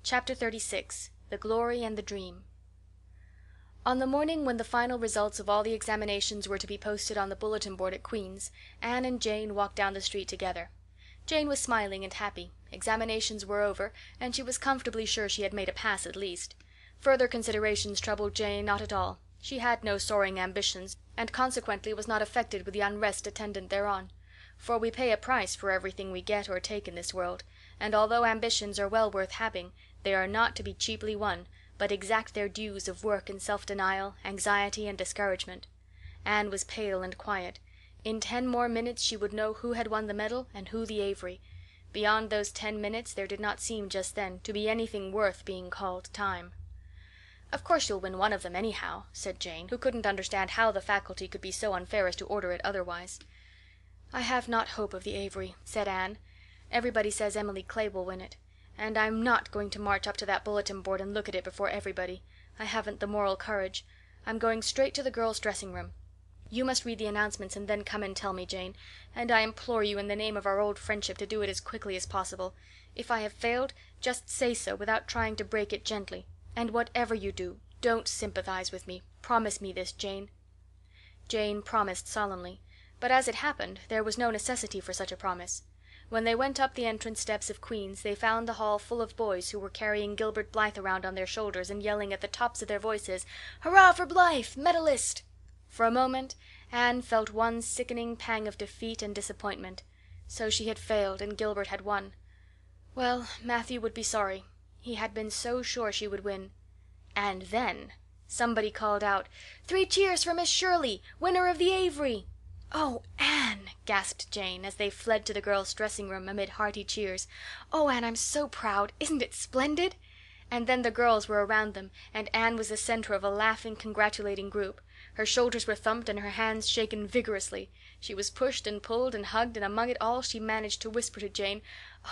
Chapter 36. The Glory and the Dream. On the morning when the final results of all the examinations were to be posted on the bulletin board at Queen's, Anne and Jane walked down the street together. Jane was smiling and happy. Examinations were over, and she was comfortably sure she had made a pass at least. Further considerations troubled Jane not at all. She had no soaring ambitions, and consequently was not affected with the unrest attendant thereon. For we pay a price for everything we get or take in this world, and although ambitions are well worth having, they are not to be cheaply won, but exact their dues of work and self-denial, anxiety and discouragement. Anne was pale and quiet. In 10 more minutes she would know who had won the medal and who the Avery. Beyond those 10 minutes there did not seem just then to be anything worth being called time. "Of course you'll win one of them anyhow," said Jane, who couldn't understand how the faculty could be so unfair as to order it otherwise. "I have not hope of the Avery," said Anne. "Everybody says Emily Clay will win it, and I'm not going to march up to that bulletin board and look at it before everybody. I haven't the moral courage. I'm going straight to the girls' dressing room. You must read the announcements and then come and tell me, Jane, and I implore you in the name of our old friendship to do it as quickly as possible. If I have failed, just say so without trying to break it gently. And whatever you do, don't sympathize with me. Promise me this, Jane." Jane promised solemnly, but as it happened there was no necessity for such a promise. When they went up the entrance steps of Queen's they found the hall full of boys who were carrying Gilbert Blythe around on their shoulders and yelling at the tops of their voices, "Hurrah for Blythe, medalist!" For a moment Anne felt one sickening pang of defeat and disappointment. So she had failed and Gilbert had won. Well, Matthew would be sorry. He had been so sure she would win. And then somebody called out, "3 cheers for Miss Shirley, winner of the Avery!" "Oh, Anne!" gasped Jane, as they fled to the girls' dressing room amid hearty cheers. "Oh, Anne, I'm so proud. Isn't it splendid?" And then the girls were around them, and Anne was the center of a laughing, congratulating group. Her shoulders were thumped and her hands shaken vigorously. She was pushed and pulled and hugged, and among it all she managed to whisper to Jane,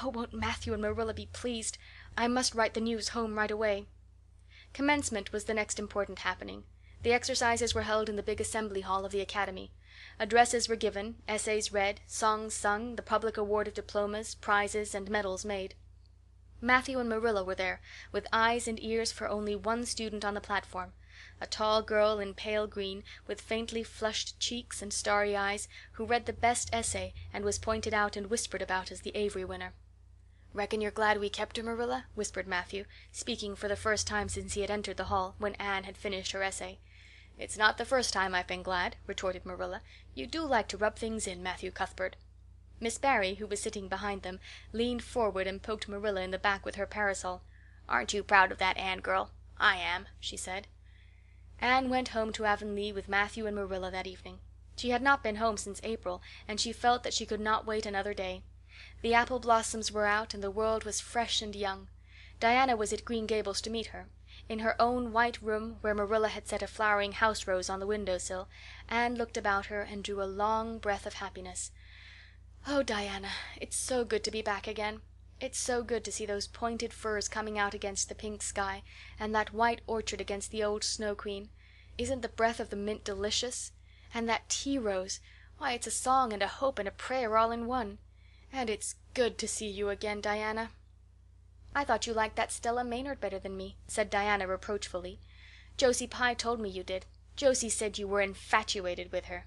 "Oh, won't Matthew and Marilla be pleased? I must write the news home right away." Commencement was the next important happening. The exercises were held in the big assembly hall of the academy. Addresses were given, essays read, songs sung, the public awarded diplomas, prizes, and medals made. Matthew and Marilla were there, with eyes and ears for only one student on the platform, a tall girl in pale green, with faintly flushed cheeks and starry eyes, who read the best essay and was pointed out and whispered about as the Avery winner. "Reckon you're glad we kept her, Marilla?" whispered Matthew, speaking for the first time since he had entered the hall, when Anne had finished her essay. "It's not the first time I've been glad," retorted Marilla. "You do like to rub things in, Matthew Cuthbert." Miss Barry, who was sitting behind them, leaned forward and poked Marilla in the back with her parasol. "Aren't you proud of that, Anne girl? I am," she said. Anne went home to Avonlea with Matthew and Marilla that evening. She had not been home since April, and she felt that she could not wait another day. The apple blossoms were out and the world was fresh and young. Diana was at Green Gables to meet her. In her own white room, where Marilla had set a flowering house rose on the window sill, Anne looked about her and drew a long breath of happiness. "Oh, Diana, it's so good to be back again. It's so good to see those pointed firs coming out against the pink sky, and that white orchard against the old Snow Queen. Isn't the breath of the mint delicious? And that tea rose, why, it's a song and a hope and a prayer all in one. And it's good to see you again, Diana." "I thought you liked that Stella Maynard better than me," said Diana reproachfully. "Josie Pye told me you did. Josie said you were infatuated with her."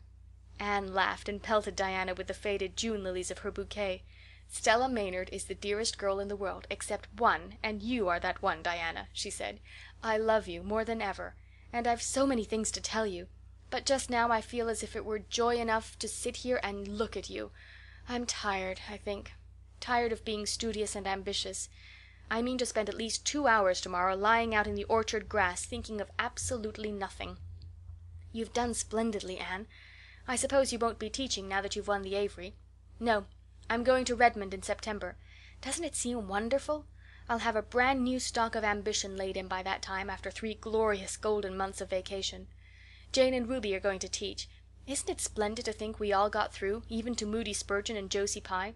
Anne laughed and pelted Diana with the faded June lilies of her bouquet. "Stella Maynard is the dearest girl in the world, except one, and you are that one, Diana," she said. "I love you more than ever, and I've so many things to tell you. But just now I feel as if it were joy enough to sit here and look at you. I'm tired, I think. Tired of being studious and ambitious. I mean to spend at least 2 hours tomorrow lying out in the orchard grass thinking of absolutely nothing." "You've done splendidly, Anne. I suppose you won't be teaching now that you've won the Avery." "No. I'm going to Redmond in September. Doesn't it seem wonderful? I'll have a brand new stock of ambition laid in by that time, after 3 glorious golden months of vacation. Jane and Ruby are going to teach. Isn't it splendid to think we all got through, even to Moody Spurgeon and Josie Pye?"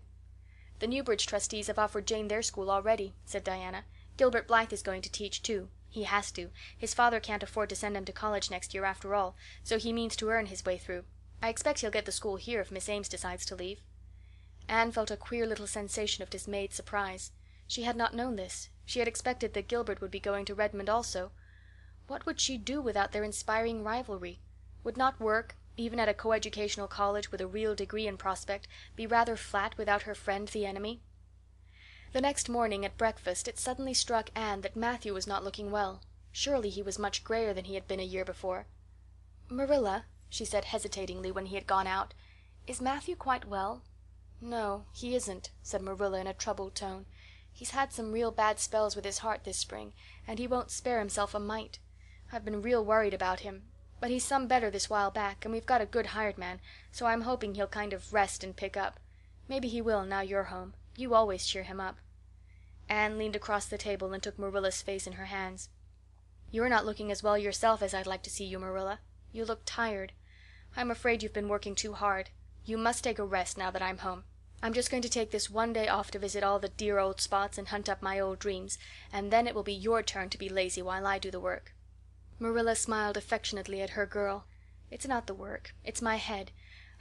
"The Newbridge trustees have offered Jane their school already," said Diana. "Gilbert Blythe is going to teach too. He has to. His father can't afford to send him to college next year after all, so he means to earn his way through. I expect he'll get the school here if Miss Ames decides to leave." Anne felt a queer little sensation of dismayed surprise. She had not known this. She had expected that Gilbert would be going to Redmond also. What would she do without their inspiring rivalry? Would not work, even at a coeducational college with a real degree in prospect, be rather flat without her friend the enemy? The next morning at breakfast it suddenly struck Anne that Matthew was not looking well. Surely he was much grayer than he had been a year before. "Marilla," she said hesitatingly when he had gone out, "is Matthew quite well?" "No, he isn't," said Marilla in a troubled tone. "He's had some real bad spells with his heart this spring, and he won't spare himself a mite. I've been real worried about him. But he's some better this while back, and we've got a good hired man, so I'm hoping he'll kind of rest and pick up. Maybe he will now you're home. You always cheer him up." Anne leaned across the table and took Marilla's face in her hands. "You're not looking as well yourself as I'd like to see you, Marilla. You look tired. I'm afraid you've been working too hard. You must take a rest now that I'm home. I'm just going to take this one day off to visit all the dear old spots and hunt up my old dreams, and then it will be your turn to be lazy while I do the work." Marilla smiled affectionately at her girl. "It's not the work. It's my head.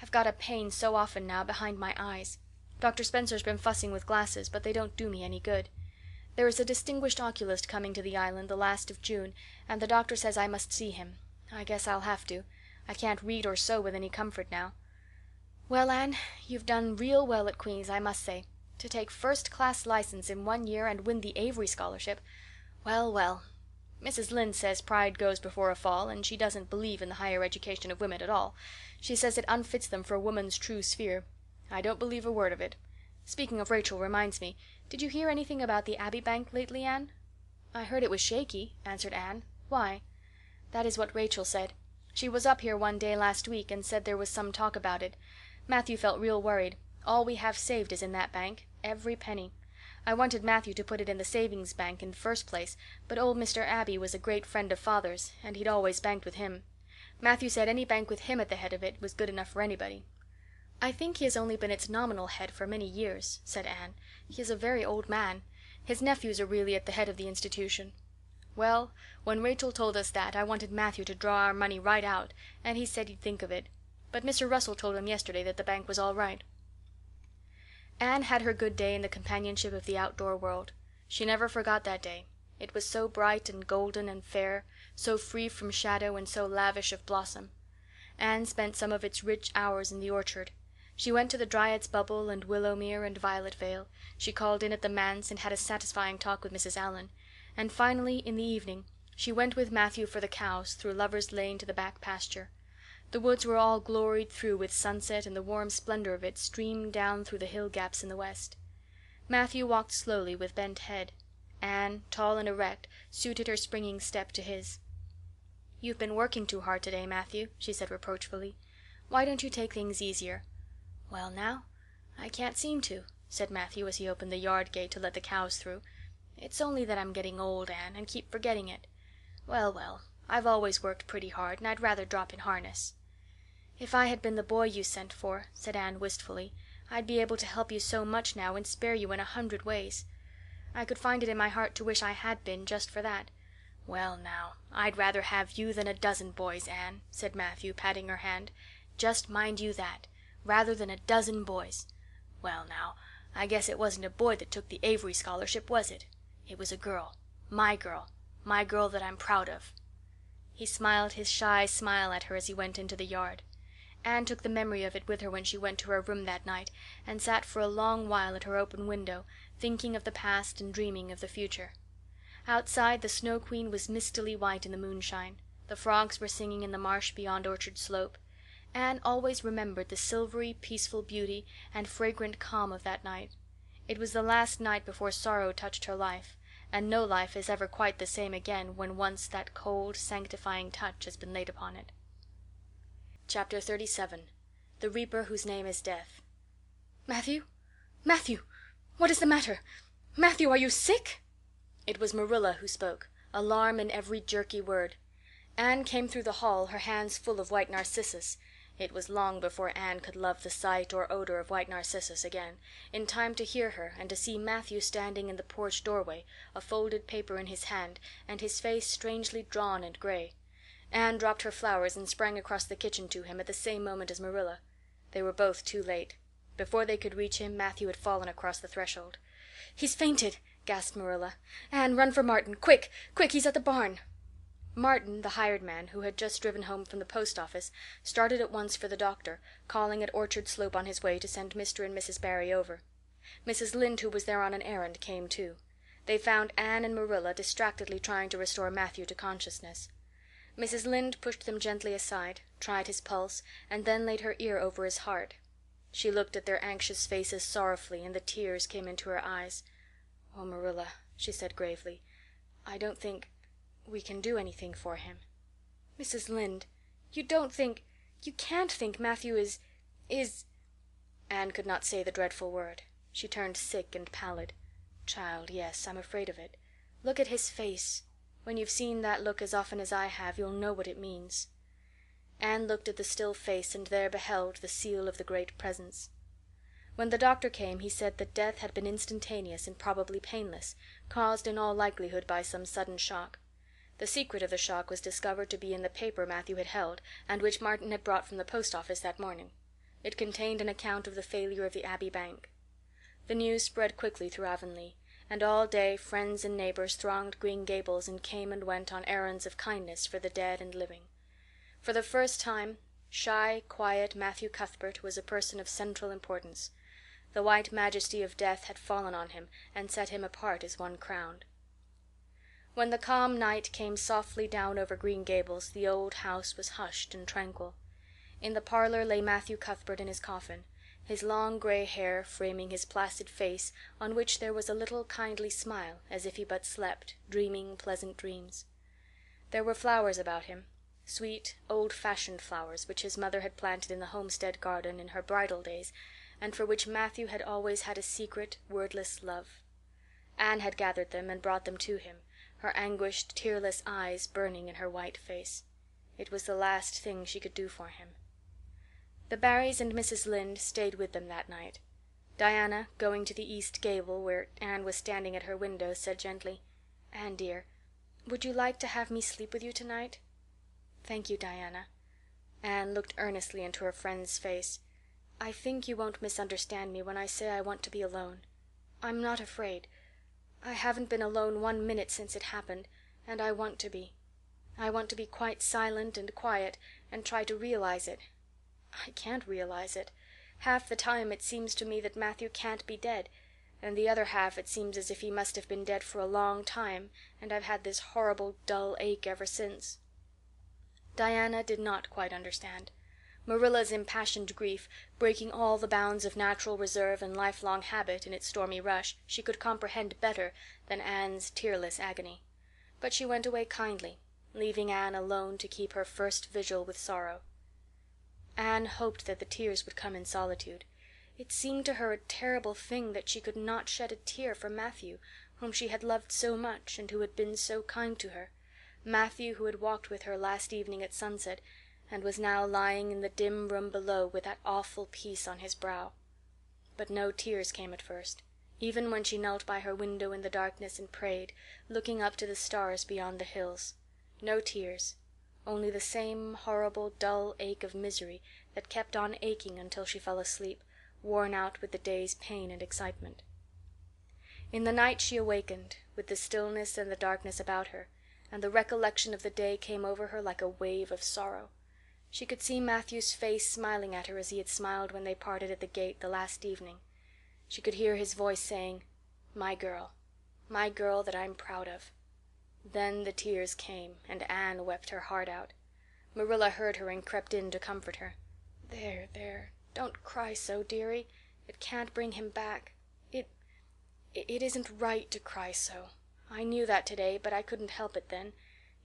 I've got a pain so often now behind my eyes. Dr. Spencer's been fussing with glasses, but they don't do me any good. There is a distinguished oculist coming to the island the last of June, and the doctor says I must see him. I guess I'll have to. I can't read or sew with any comfort now. Well, Anne, you've done real well at Queen's, I must say. To take first-class license in 1 year and win the Avery scholarship. Well, well. Mrs. Lynde says pride goes before a fall, and she doesn't believe in the higher education of women at all. She says it unfits them for a woman's true sphere. I don't believe a word of it. Speaking of Rachel reminds me, did you hear anything about the Abbey Bank lately, Anne?" "I heard it was shaky," answered Anne. "Why?" "That is what Rachel said. She was up here one day last week and said there was some talk about it. Matthew felt real worried. All we have saved is in that bank, every penny. I wanted Matthew to put it in the savings bank in the first place, but old Mr. Abbey was a great friend of father's, and he'd always banked with him. Matthew said any bank with him at the head of it was good enough for anybody." "I think he has only been its nominal head for many years," said Anne. "He is a very old man. His nephews are really at the head of the institution." "Well, when Rachel told us that, I wanted Matthew to draw our money right out, and he said he'd think of it. But Mr. Russell told him yesterday that the bank was all right." Anne had her good day in the companionship of the outdoor world. She never forgot that day. It was so bright and golden and fair, so free from shadow and so lavish of blossom. Anne spent some of its rich hours in the orchard. She went to the Dryad's Bubble and Willowmere and Violet Vale. She called in at the manse and had a satisfying talk with Mrs. Allan. And finally, in the evening, she went with Matthew for the cows through Lover's Lane to the back pasture. The woods were all gloried through with sunset, and the warm splendor of it streamed down through the hill gaps in the west. Matthew walked slowly with bent head. Anne, tall and erect, suited her springing step to his. "You've been working too hard today, Matthew," she said reproachfully. "Why don't you take things easier?" "Well now, I can't seem to," said Matthew as he opened the yard gate to let the cows through. "It's only that I'm getting old, Anne, and keep forgetting it. Well, well, I've always worked pretty hard, and I'd rather drop in harness." "If I had been the boy you sent for," said Anne wistfully, "I'd be able to help you so much now and spare you in 100 ways. I could find it in my heart to wish I had been, just for that." "Well now, I'd rather have you than a dozen boys, Anne," said Matthew, patting her hand. "Just mind you that, rather than a dozen boys. Well now, I guess it wasn't a boy that took the Avery scholarship, was it? It was a girl, my girl that I'm proud of." He smiled his shy smile at her as he went into the yard. Anne took the memory of it with her when she went to her room that night, and sat for a long while at her open window, thinking of the past and dreaming of the future. Outside, the Snow Queen was mistily white in the moonshine. The frogs were singing in the marsh beyond Orchard Slope. Anne always remembered the silvery, peaceful beauty and fragrant calm of that night. It was the last night before sorrow touched her life, and no life is ever quite the same again when once that cold, sanctifying touch has been laid upon it. Chapter 37. The Reaper Whose Name is Death. "Matthew? Matthew! What is the matter? Matthew, are you sick?" It was Marilla who spoke, alarm in every jerky word. Anne came through the hall, her hands full of white narcissus. It was long before Anne could love the sight or odor of white narcissus again, in time to hear her and to see Matthew standing in the porch doorway, a folded paper in his hand, and his face strangely drawn and gray. Anne dropped her flowers and sprang across the kitchen to him at the same moment as Marilla. They were both too late. Before they could reach him, Matthew had fallen across the threshold. "He's fainted! gasped Marilla. "Anne, run for Martin. Quick, quick, he's at the barn." Martin, the hired man, who had just driven home from the post office, started at once for the doctor, calling at Orchard Slope on his way to send Mr. and Mrs. Barry over. Mrs. Lynde, who was there on an errand, came too. They found Anne and Marilla distractedly trying to restore Matthew to consciousness. Mrs. Lynde pushed them gently aside, tried his pulse, and then laid her ear over his heart. She looked at their anxious faces sorrowfully, and the tears came into her eyes. "Oh, Marilla," she said gravely, "I don't think we can do anything for him." "Mrs. Lynde, you can't think Matthew is—" Anne could not say the dreadful word. She turned sick and pallid. "Child, yes, I'm afraid of it. Look at his face. When you've seen that look as often as I have, you'll know what it means." Anne looked at the still face and there beheld the seal of the Great Presence. When the doctor came he said that death had been instantaneous and probably painless, caused in all likelihood by some sudden shock. The secret of the shock was discovered to be in the paper Matthew had held, and which Martin had brought from the post office that morning. It contained an account of the failure of the Abbey Bank. The news spread quickly through Avonlea, and all day friends and neighbors thronged Green Gables and came and went on errands of kindness for the dead and living. For the first time, shy, quiet Matthew Cuthbert was a person of central importance. The white majesty of death had fallen on him and set him apart as one crowned. When the calm night came softly down over Green Gables, the old house was hushed and tranquil. In the parlor lay Matthew Cuthbert in his coffin, his long gray hair framing his placid face, on which there was a little kindly smile, as if he but slept, dreaming pleasant dreams. There were flowers about him, sweet, old-fashioned flowers which his mother had planted in the homestead garden in her bridal days, and for which Matthew had always had a secret, wordless love. Anne had gathered them and brought them to him, her anguished, tearless eyes burning in her white face. It was the last thing she could do for him. The Barrys and Mrs. Lynde stayed with them that night. Diana, going to the east gable where Anne was standing at her window, said gently, "Anne, dear, would you like to have me sleep with you tonight?" "Thank you, Diana." Anne looked earnestly into her friend's face. "I think you won't misunderstand me when I say I want to be alone. I'm not afraid. I haven't been alone 1 minute since it happened, and I want to be. I want to be quite silent and quiet and try to realize it. I can't realize it. Half the time it seems to me that Matthew can't be dead, and the other half it seems as if he must have been dead for a long time, and I've had this horrible dull ache ever since." Diana did not quite understand. Marilla's impassioned grief, breaking all the bounds of natural reserve and lifelong habit in its stormy rush, she could comprehend better than Anne's tearless agony. But she went away kindly, leaving Anne alone to keep her first vigil with sorrow. Anne hoped that the tears would come in solitude. It seemed to her a terrible thing that she could not shed a tear for Matthew, whom she had loved so much and who had been so kind to her. Matthew, who had walked with her last evening at sunset, and was now lying in the dim room below with that awful peace on his brow. But no tears came at first, even when she knelt by her window in the darkness and prayed, looking up to the stars beyond the hills. No tears, only the same horrible dull ache of misery that kept on aching until she fell asleep, worn out with the day's pain and excitement. In the night she awakened, with the stillness and the darkness about her, and the recollection of the day came over her like a wave of sorrow. She could see Matthew's face smiling at her as he had smiled when they parted at the gate the last evening. She could hear his voice saying, my girl that I'm proud of." Then the tears came, and Anne wept her heart out. Marilla heard her and crept in to comfort her. There, don't cry so, dearie. It can't bring him back. It isn't right to cry so. I knew that today, but I couldn't help it then.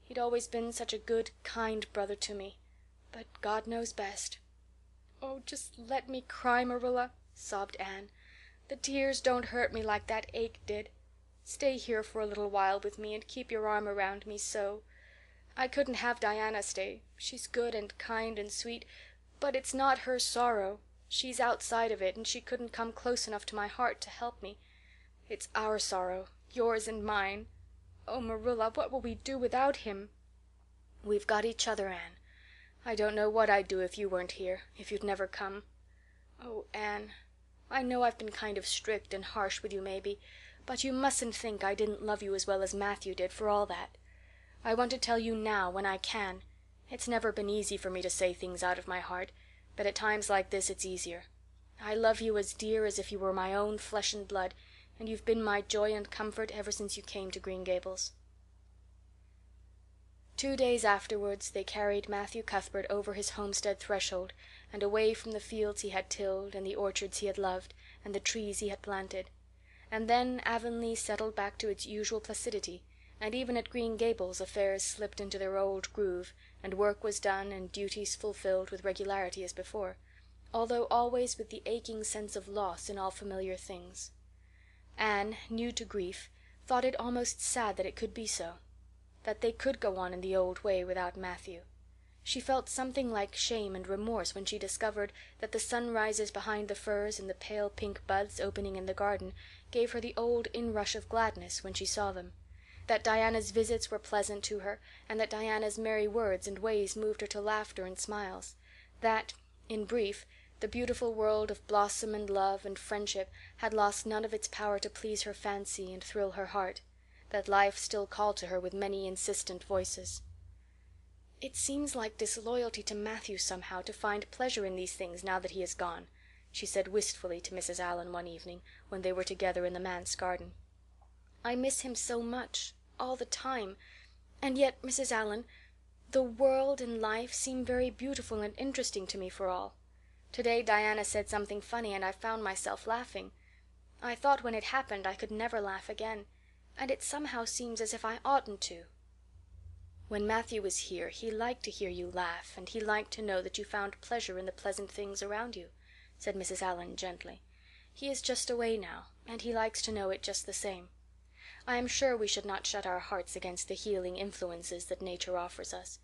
He'd always been such a good, kind brother to me. But God knows best." "Oh, just let me cry, Marilla," sobbed Anne. "The tears don't hurt me like that ache did. Stay here for a little while with me and keep your arm around me so. I couldn't have Diana stay. She's good and kind and sweet, but it's not her sorrow. She's outside of it, and she couldn't come close enough to my heart to help me. It's our sorrow, yours and mine. Oh, Marilla, what will we do without him?" "We've got each other, Anne. I don't know what I'd do if you weren't here, if you'd never come. Oh, Anne, I know I've been kind of strict and harsh with you maybe, But you mustn't think I didn't love you as well as Matthew did, for all that. I want to tell you now, when I can. It's never been easy for me to say things out of my heart, but at times like this it's easier. I love you as dear as if you were my own flesh and blood, and you've been my joy and comfort ever since you came to Green Gables." 2 days afterwards they carried Matthew Cuthbert over his homestead threshold, and away from the fields he had tilled, and the orchards he had loved, and the trees he had planted. And then Avonlea settled back to its usual placidity, and even at Green Gables affairs slipped into their old groove, and work was done and duties fulfilled with regularity as before, although always with the aching sense of loss in all familiar things. Anne, new to grief, thought it almost sad that it could be so, that they could go on in the old way without Matthew. She felt something like shame and remorse when she discovered that the sunrises behind the firs and the pale pink buds opening in the garden gave her the old inrush of gladness when she saw them, that Diana's visits were pleasant to her, and that Diana's merry words and ways moved her to laughter and smiles, that, in brief, the beautiful world of blossom and love and friendship had lost none of its power to please her fancy and thrill her heart, that life still called to her with many insistent voices. "It seems like disloyalty to Matthew somehow to find pleasure in these things now that he is gone," she said wistfully to Mrs. Allan one evening when they were together in the manse garden. "I miss him so much, all the time, and yet, Mrs. Allan, the world and life seem very beautiful and interesting to me for all. Today Diana said something funny and I found myself laughing. I thought when it happened I could never laugh again, and it somehow seems as if I oughtn't to." "When Matthew was here he liked to hear you laugh, and he liked to know that you found pleasure in the pleasant things around you," said Mrs. Allan gently. "He is just away now, and he likes to know it just the same. I am sure we should not shut our hearts against the healing influences that nature offers us.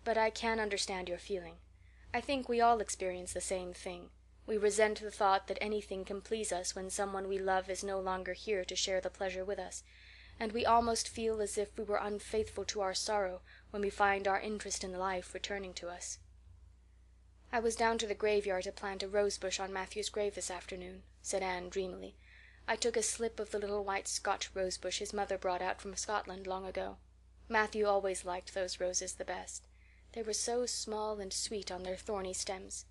But I can understand your feeling. I think we all experience the same thing. We resent the thought that anything can please us when someone we love is no longer here to share the pleasure with us, and we almost feel as if we were unfaithful to our sorrow when we find our interest in life returning to us. "I was down to the graveyard to plant a rosebush on Matthew's grave this afternoon," said Anne dreamily. "I took a slip of the little white Scotch rosebush his mother brought out from Scotland long ago. Matthew always liked those roses the best. They were so small and sweet on their thorny stems.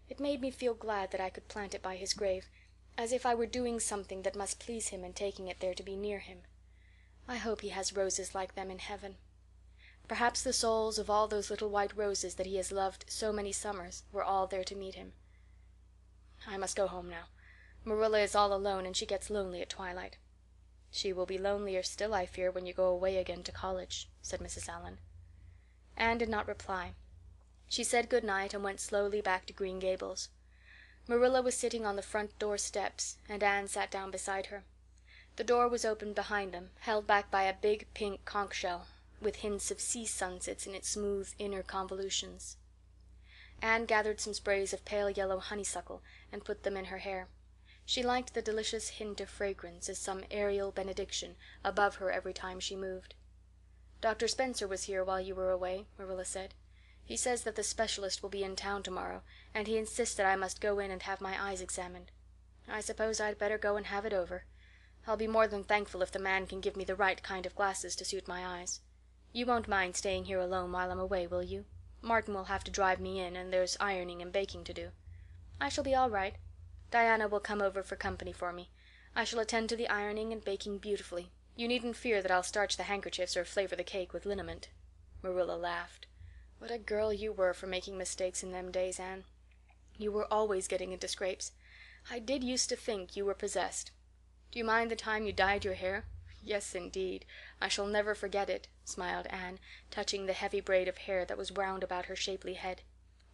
It made me feel glad that I could plant it by his grave, as if I were doing something that must please him in taking it there to be near him. I hope he has roses like them in heaven. Perhaps the souls of all those little white roses that he has loved so many summers were all there to meet him. I must go home now. Marilla is all alone and she gets lonely at twilight." "She will be lonelier still, I fear, when you go away again to college," said Mrs. Allan. Anne did not reply. She said good night and went slowly back to Green Gables. Marilla was sitting on the front door steps, and Anne sat down beside her. The door was open behind them, held back by a big pink conch shell, with hints of sea sunsets in its smooth inner convolutions. Anne gathered some sprays of pale yellow honeysuckle and put them in her hair. She liked the delicious hint of fragrance as some aerial benediction above her every time she moved. "Dr. Spencer was here while you were away," Marilla said. "He says that the specialist will be in town tomorrow, and he insists that I must go in and have my eyes examined. I suppose I'd better go and have it over. I'll be more than thankful if the man can give me the right kind of glasses to suit my eyes. You won't mind staying here alone while I'm away, will you? Martin will have to drive me in, and there's ironing and baking to do." "I shall be all right. Diana will come over for company for me. I shall attend to the ironing and baking beautifully. You needn't fear that I'll starch the handkerchiefs or flavor the cake with liniment." Marilla laughed. "What a girl you were for making mistakes in them days, Anne. You were always getting into scrapes. I did used to think you were possessed. Do you mind the time you dyed your hair?" "Yes, indeed. I shall never forget it," smiled Anne, touching the heavy braid of hair that was wound about her shapely head.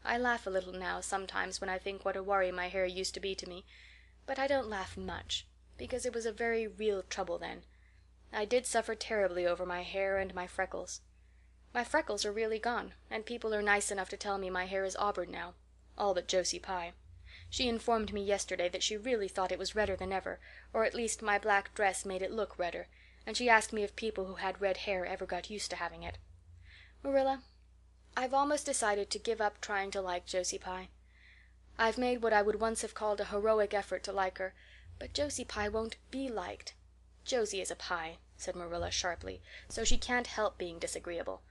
"I laugh a little now sometimes when I think what a worry my hair used to be to me, but I don't laugh much, because it was a very real trouble then. I did suffer terribly over my hair and my freckles. My freckles are really gone, and people are nice enough to tell me my hair is auburn now, all but Josie Pye. She informed me yesterday that she really thought it was redder than ever, or at least my black dress made it look redder, and she asked me if people who had red hair ever got used to having it. Marilla, I've almost decided to give up trying to like Josie Pye. I've made what I would once have called a heroic effort to like her, but Josie Pye won't be liked. "Josie is a pye," said Marilla sharply, "so she can't help being disagreeable.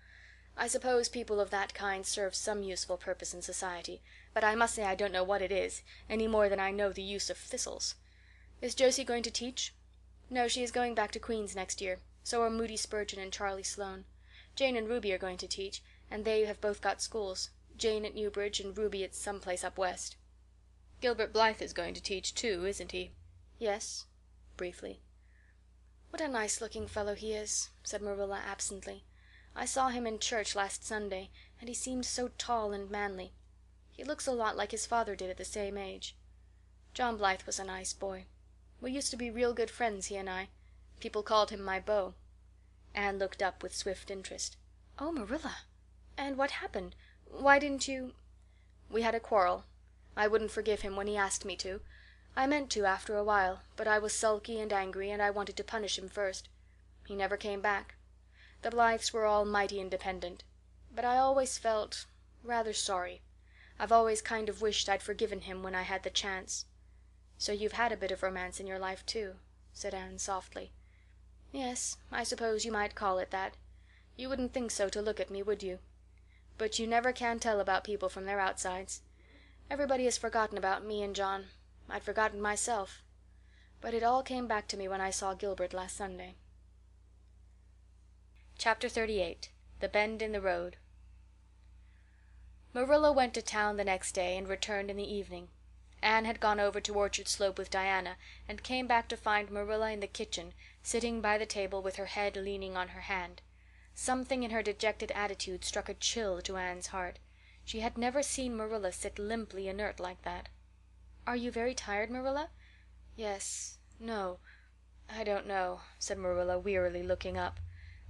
I suppose people of that kind serve some useful purpose in society, but I must say I don't know what it is, any more than I know the use of thistles. Is Josie going to teach?" "No, she is going back to Queen's next year. So are Moody Spurgeon and Charlie Sloane. Jane and Ruby are going to teach, and they have both got schools, Jane at Newbridge and Ruby at some place up west." "Gilbert Blythe is going to teach too, isn't he?" "Yes," briefly. "What a nice-looking fellow he is," said Marilla absently. "I saw him in church last Sunday, and he seemed so tall and manly. He looks a lot like his father did at the same age. John Blythe was a nice boy. We used to be real good friends, he and I. People called him my beau." Anne looked up with swift interest. "Oh, Marilla! And what happened? Why didn't you—" "We had a quarrel. I wouldn't forgive him when he asked me to. I meant to after a while, but I was sulky and angry, and I wanted to punish him first. He never came back. The Blythes were all mighty independent. But I always felt rather sorry. I've always kind of wished I'd forgiven him when I had the chance." "So you've had a bit of romance in your life, too," said Anne softly. "Yes, I suppose you might call it that. You wouldn't think so to look at me, would you? But you never can tell about people from their outsides. Everybody has forgotten about me and John. I'd forgotten myself. But it all came back to me when I saw Gilbert last Sunday." Chapter 38. The Bend in the Road. Marilla went to town the next day and returned in the evening. Anne had gone over to Orchard Slope with Diana and came back to find Marilla in the kitchen, sitting by the table with her head leaning on her hand. Something in her dejected attitude struck a chill to Anne's heart. She had never seen Marilla sit limply inert like that. "Are you very tired, Marilla?" "Yes. No. I don't know," said Marilla wearily, looking up.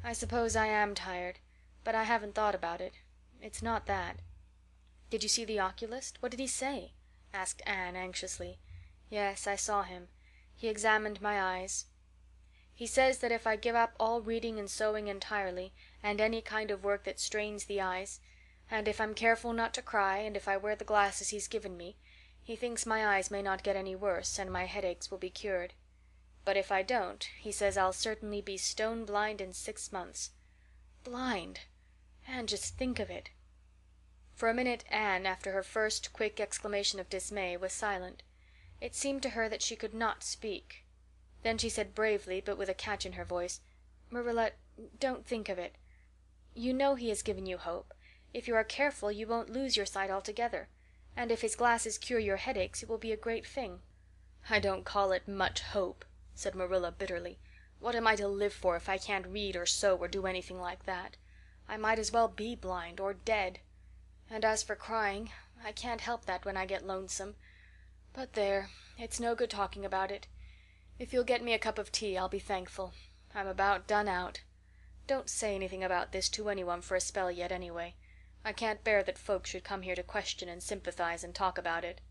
"I suppose I am tired, but I haven't thought about it. It's not that." "Did you see the oculist? What did he say?" asked Anne anxiously. "Yes, I saw him. He examined my eyes. He says that if I give up all reading and sewing entirely, and any kind of work that strains the eyes, and if I'm careful not to cry, and if I wear the glasses he's given me, he thinks my eyes may not get any worse and my headaches will be cured. But if I don't, he says I'll certainly be stone blind in 6 months. Blind! Anne, just think of it." For a minute Anne, after her first quick exclamation of dismay, was silent. It seemed to her that she could not speak. Then she said bravely, but with a catch in her voice, "Marilla, don't think of it. You know he has given you hope. If you are careful you won't lose your sight altogether. And if his glasses cure your headaches it will be a great thing." "I don't call it much hope," said Marilla bitterly. "What am I to live for if I can't read or sew or do anything like that? I might as well be blind or dead. And as for crying, I can't help that when I get lonesome. But there, it's no good talking about it. If you'll get me a cup of tea I'll be thankful. I'm about done out. Don't say anything about this to anyone for a spell yet, anyway. I can't bear that folks should come here to question and sympathize and talk about it."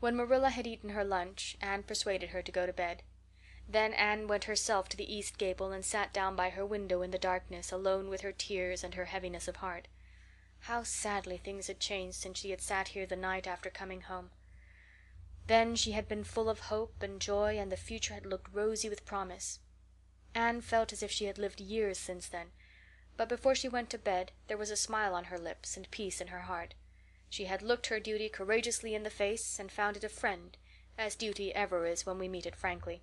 When Marilla had eaten her lunch Anne persuaded her to go to bed. Then Anne went herself to the east gable and sat down by her window in the darkness, alone with her tears and her heaviness of heart. How sadly things had changed since she had sat here the night after coming home. Then she had been full of hope and joy, and the future had looked rosy with promise. Anne felt as if she had lived years since then, but before she went to bed there was a smile on her lips and peace in her heart. She had looked her duty courageously in the face and found it a friend, as duty ever is when we meet it frankly.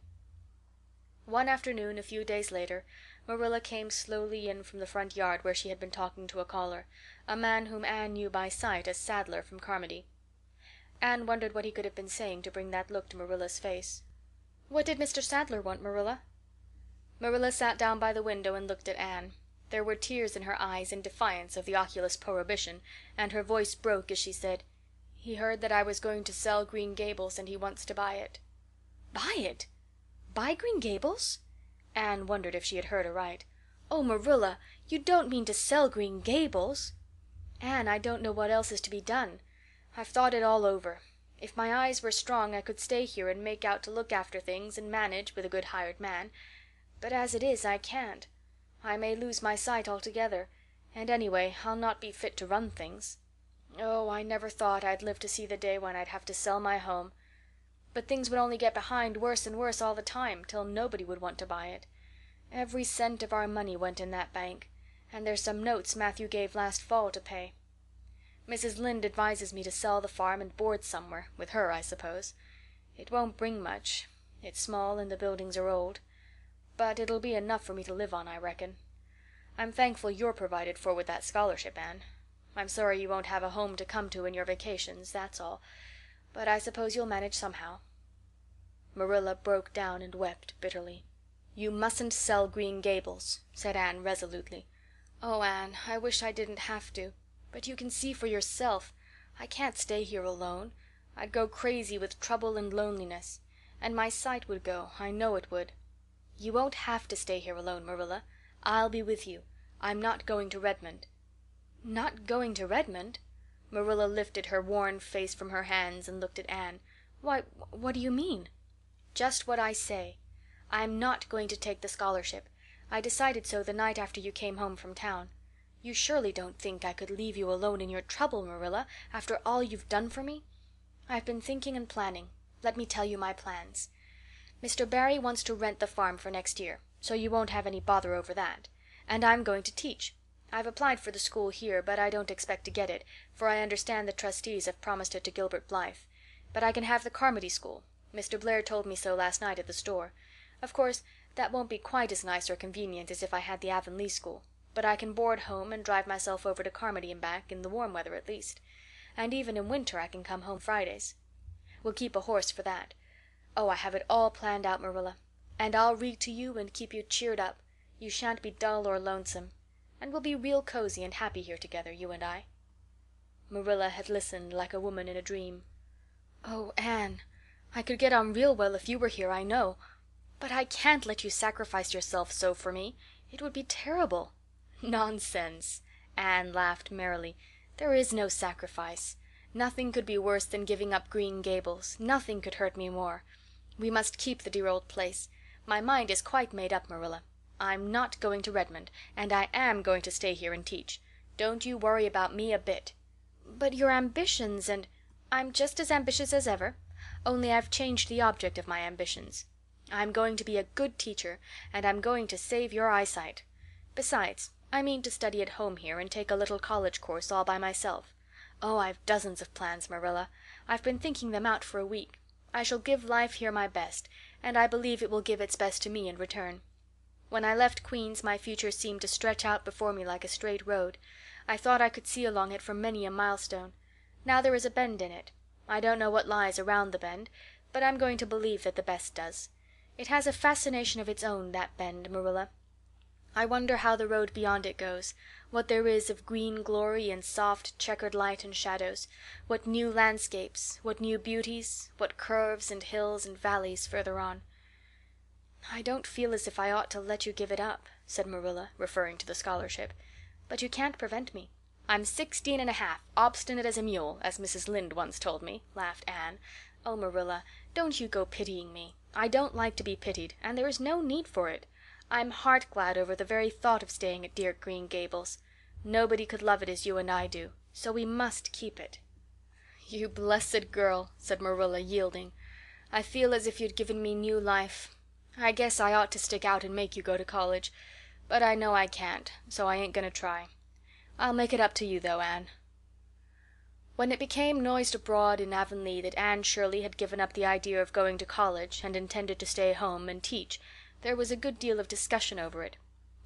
One afternoon, a few days later, Marilla came slowly in from the front yard where she had been talking to a caller, a man whom Anne knew by sight as Sadler from Carmody. Anne wondered what he could have been saying to bring that look to Marilla's face. "What did Mr. Sadler want, Marilla?" Marilla sat down by the window and looked at Anne. There were tears in her eyes in defiance of the oculist prohibition, and her voice broke as she said, "He heard that I was going to sell Green Gables and he wants to buy it." "Buy it? Buy Green Gables?" Anne wondered if she had heard aright. "Oh, Marilla, you don't mean to sell Green Gables?" "Anne, I don't know what else is to be done. I've thought it all over. If my eyes were strong I could stay here and make out to look after things and manage with a good hired man. But as it is I can't. I may lose my sight altogether, and anyway I'll not be fit to run things. Oh, I never thought I'd live to see the day when I'd have to sell my home. But things would only get behind worse and worse all the time, till nobody would want to buy it. Every cent of our money went in that bank, and there's some notes Matthew gave last fall to pay. Mrs. Lynde advises me to sell the farm and board somewhere, with her, I suppose. It won't bring much. It's small and the buildings are old. But it'll be enough for me to live on, I reckon. I'm thankful you're provided for with that scholarship, Anne. I'm sorry you won't have a home to come to in your vacations, that's all. But I suppose you'll manage somehow." Marilla broke down and wept bitterly. "You mustn't sell Green Gables," said Anne resolutely. "Oh, Anne, I wish I didn't have to. But you can see for yourself. I can't stay here alone. I'd go crazy with trouble and loneliness. And my sight would go, I know it would. You won't have to stay here alone, Marilla. I'll be with you. I'm not going to Redmond." "Not going to Redmond?" Marilla lifted her worn face from her hands and looked at Anne. "Why, what do you mean?" "Just what I say. I'm not going to take the scholarship. I decided so the night after you came home from town. You surely don't think I could leave you alone in your trouble, Marilla, after all you've done for me? I've been thinking and planning. Let me tell you my plans. Mr. Barry wants to rent the farm for next year, so you won't have any bother over that. And I'm going to teach. I've applied for the school here, but I don't expect to get it, for I understand the trustees have promised it to Gilbert Blythe. But I can have the Carmody school. Mr. Blair told me so last night at the store. Of course, that won't be quite as nice or convenient as if I had the Avonlea school, but I can board home and drive myself over to Carmody and back, in the warm weather at least. And even in winter I can come home Fridays. We'll keep a horse for that. Oh, I have it all planned out, Marilla. And I'll read to you and keep you cheered up. You shan't be dull or lonesome. And we'll be real cozy and happy here together, you and I." Marilla had listened like a woman in a dream. "Oh, Anne, I could get on real well if you were here, I know. But I can't let you sacrifice yourself so for me. It would be terrible." "Nonsense!" Anne laughed merrily. "There is no sacrifice. Nothing could be worse than giving up Green Gables. Nothing could hurt me more. We must keep the dear old place. My mind is quite made up, Marilla. I'm not going to Redmond, and I am going to stay here and teach. Don't you worry about me a bit." "But your ambitions and—" "I'm just as ambitious as ever, only I've changed the object of my ambitions. I'm going to be a good teacher, and I'm going to save your eyesight. Besides, I mean to study at home here and take a little college course all by myself. Oh, I've dozens of plans, Marilla. I've been thinking them out for a week. I shall give life here my best, and I believe it will give its best to me in return. When I left Queen's my future seemed to stretch out before me like a straight road. I thought I could see along it for many a milestone. Now there is a bend in it. I don't know what lies around the bend, but I'm going to believe that the best does. It has a fascination of its own, that bend, Marilla. I wonder how the road beyond it goes, what there is of green glory and soft checkered light and shadows, what new landscapes, what new beauties, what curves and hills and valleys further on. "I don't feel as if I ought to let you give it up," said Marilla, referring to the scholarship. "But you can't prevent me. I'm 16 and a half, obstinate as a mule, as Mrs. Lynde once told me," laughed Anne. "Oh, Marilla, don't you go pitying me. I don't like to be pitied, and there is no need for it. I'm heart glad over the very thought of staying at dear Green Gables. Nobody could love it as you and I do, so we must keep it." "You blessed girl," said Marilla, yielding. "I feel as if you'd given me new life. I guess I ought to stick out and make you go to college, but I know I can't, so I ain't gonna try. I'll make it up to you, though, Anne." When it became noised abroad in Avonlea that Anne Shirley had given up the idea of going to college and intended to stay home and teach, there was a good deal of discussion over it.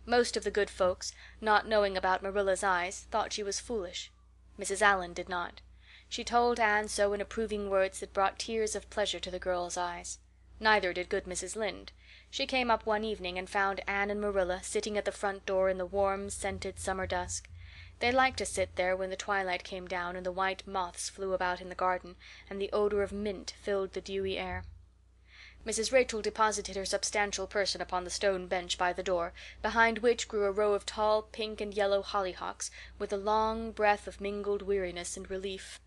Most of the good folks, not knowing about Marilla's eyes, thought she was foolish. Mrs. Allan did not. She told Anne so in approving words that brought tears of pleasure to the girl's eyes. Neither did good Mrs. Lynde. She came up one evening and found Anne and Marilla sitting at the front door in the warm, scented summer dusk. They liked to sit there when the twilight came down and the white moths flew about in the garden and the odor of mint filled the dewy air. Mrs. Rachel deposited her substantial person upon the stone bench by the door, behind which grew a row of tall pink and yellow hollyhocks, with a long breath of mingled weariness and relief.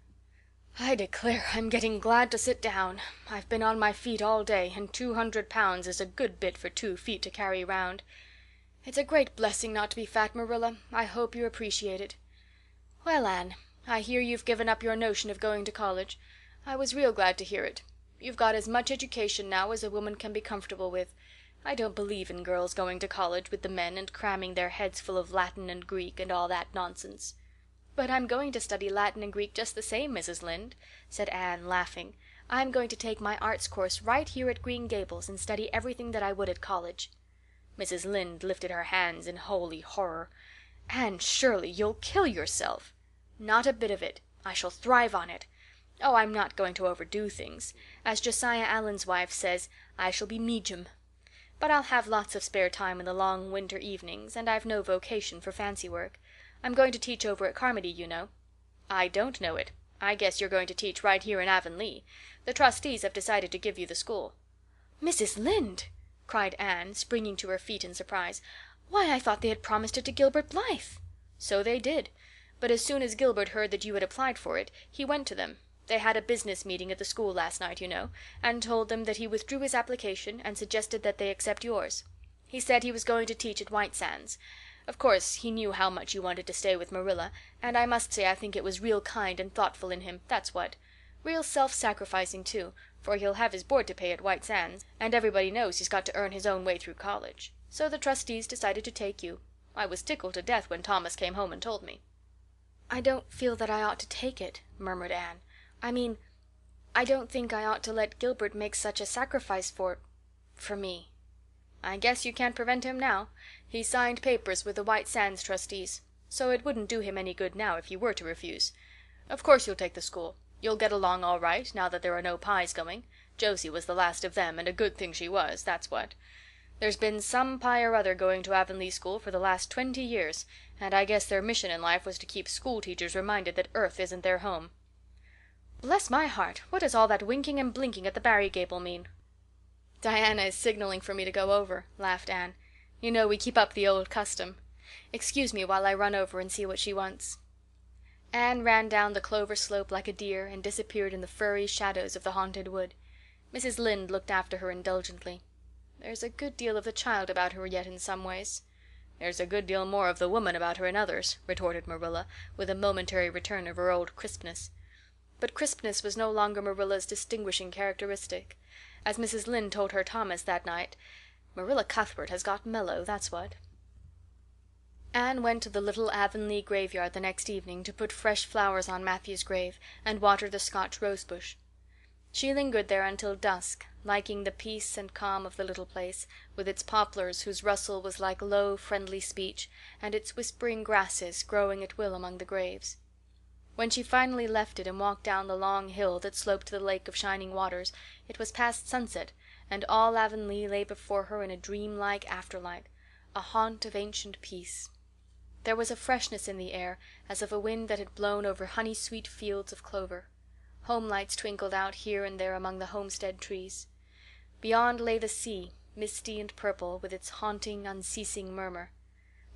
"I declare I'm getting glad to sit down. I've been on my feet all day, and 200 pounds is a good bit for 2 feet to carry round. It's a great blessing not to be fat, Marilla. I hope you appreciate it. Well, Anne, I hear you've given up your notion of going to college. I was real glad to hear it. You've got as much education now as a woman can be comfortable with. I don't believe in girls going to college with the men and cramming their heads full of Latin and Greek and all that nonsense." "But I'm going to study Latin and Greek just the same, Mrs. Lynde," said Anne, laughing. "I'm going to take my arts course right here at Green Gables and study everything that I would at college." Mrs. Lynde lifted her hands in holy horror. "Anne Shirley, you'll kill yourself." "Not a bit of it. I shall thrive on it. Oh, I'm not going to overdo things. As Josiah Allen's wife says, I shall be medium. But I'll have lots of spare time in the long winter evenings, and I've no vocation for fancy work. I'm going to teach over at Carmody, you know." "I don't know it. I guess you're going to teach right here in Avonlea. The trustees have decided to give you the school." "Mrs. Lynde!" cried Anne, springing to her feet in surprise. "Why, I thought they had promised it to Gilbert Blythe." "So they did. But as soon as Gilbert heard that you had applied for it, he went to them. They had a business meeting at the school last night, you know, and told them that he withdrew his application and suggested that they accept yours. He said he was going to teach at White Sands. Of course, he knew how much you wanted to stay with Marilla, and I must say I think it was real kind and thoughtful in him, that's what. Real self-sacrificing, too, for he'll have his board to pay at White Sands, and everybody knows he's got to earn his own way through college. So the trustees decided to take you. I was tickled to death when Thomas came home and told me." "I don't feel that I ought to take it," murmured Anne. "I mean, I don't think I ought to let Gilbert make such a sacrifice for me." "I guess you can't prevent him now. He signed papers with the White Sands trustees. So it wouldn't do him any good now if you were to refuse. Of course you'll take the school. You'll get along all right, now that there are no Pyes going. Josie was the last of them, and a good thing she was, that's what. There's been some Pye or other going to Avonlea school for the last 20 years, and I guess their mission in life was to keep school teachers reminded that Earth isn't their home." "Bless my heart, what does all that winking and blinking at the Barry gable mean?" "Diana is signaling for me to go over," laughed Anne. "You know we keep up the old custom. Excuse me while I run over and see what she wants." Anne ran down the clover slope like a deer and disappeared in the furry shadows of the haunted wood. Mrs. Lynde looked after her indulgently. "There's a good deal of the child about her yet in some ways." "There's a good deal more of the woman about her in others," retorted Marilla, with a momentary return of her old crispness. But crispness was no longer Marilla's distinguishing characteristic. As Mrs. Lynde told her Thomas that night, "Marilla Cuthbert has got mellow, that's what." Anne went to the little Avonlea graveyard the next evening to put fresh flowers on Matthew's grave and water the Scotch rosebush. She lingered there until dusk, liking the peace and calm of the little place, with its poplars whose rustle was like low, friendly speech, and its whispering grasses growing at will among the graves. When she finally left it and walked down the long hill that sloped to the Lake of Shining Waters, it was past sunset, and all Avonlea lay before her in a dreamlike afterlight, a haunt of ancient peace. There was a freshness in the air, as of a wind that had blown over honey-sweet fields of clover. Homelights twinkled out here and there among the homestead trees. Beyond lay the sea, misty and purple, with its haunting, unceasing murmur.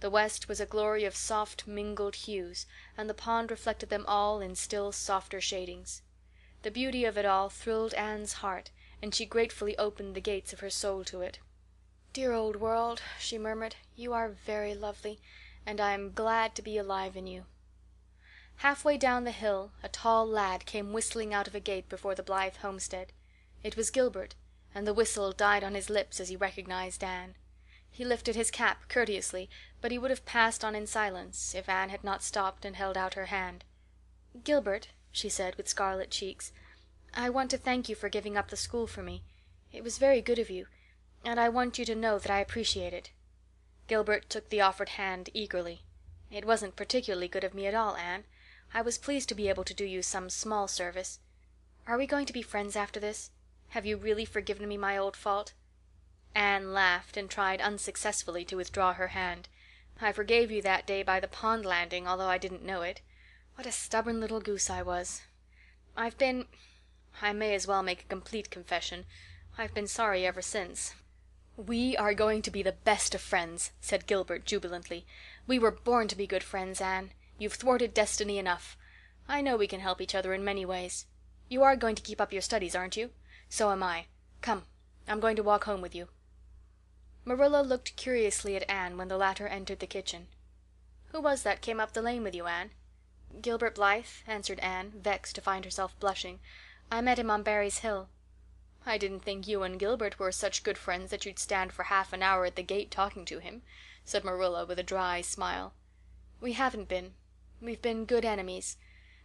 The west was a glory of soft mingled hues, and the pond reflected them all in still softer shadings. The beauty of it all thrilled Anne's heart, and she gratefully opened the gates of her soul to it. "Dear old world," she murmured, "you are very lovely, and I am glad to be alive in you." Halfway down the hill a tall lad came whistling out of a gate before the Blythe homestead. It was Gilbert, and the whistle died on his lips as he recognized Anne. He lifted his cap courteously, but he would have passed on in silence if Anne had not stopped and held out her hand. "Gilbert," she said, with scarlet cheeks, "I want to thank you for giving up the school for me. It was very good of you, and I want you to know that I appreciate it." Gilbert took the offered hand eagerly. "It wasn't particularly good of me at all, Anne. I was pleased to be able to do you some small service. Are we going to be friends after this? Have you really forgiven me my old fault?" Anne laughed and tried unsuccessfully to withdraw her hand. "I forgave you that day by the pond landing, although I didn't know it. What a stubborn little goose I was. I may as well make a complete confession. I've been sorry ever since." "We are going to be the best of friends," said Gilbert jubilantly. "We were born to be good friends, Anne. You've thwarted destiny enough. I know we can help each other in many ways. You are going to keep up your studies, aren't you? So am I. Come, I'm going to walk home with you." Marilla looked curiously at Anne when the latter entered the kitchen. "Who was that came up the lane with you, Anne?" "Gilbert Blythe," answered Anne, vexed to find herself blushing. "I met him on Barry's Hill." "I didn't think you and Gilbert were such good friends that you'd stand for half an hour at the gate talking to him," said Marilla with a dry smile. "We haven't been. We've been good enemies.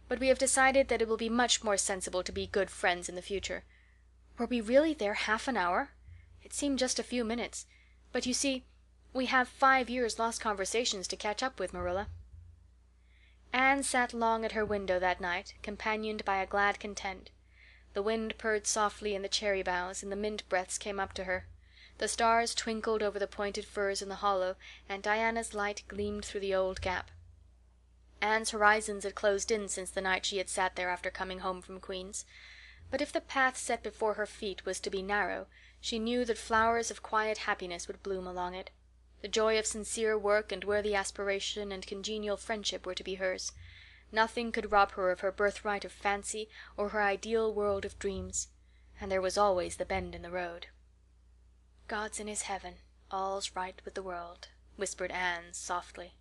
But we have decided that it will be much more sensible to be good friends in the future. Were we really there half an hour? It seemed just a few minutes. But you see, we have 5 years' lost conversations to catch up with, Marilla." Anne sat long at her window that night, companioned by a glad content. The wind purred softly in the cherry boughs, and the mint breaths came up to her. The stars twinkled over the pointed firs in the hollow, and Diana's light gleamed through the old gap. Anne's horizons had closed in since the night she had sat there after coming home from Queen's. But if the path set before her feet was to be narrow, she knew that flowers of quiet happiness would bloom along it. The joy of sincere work and worthy aspiration and congenial friendship were to be hers. Nothing could rob her of her birthright of fancy or her ideal world of dreams. And there was always the bend in the road. "God's in his heaven, all's right with the world," whispered Anne softly.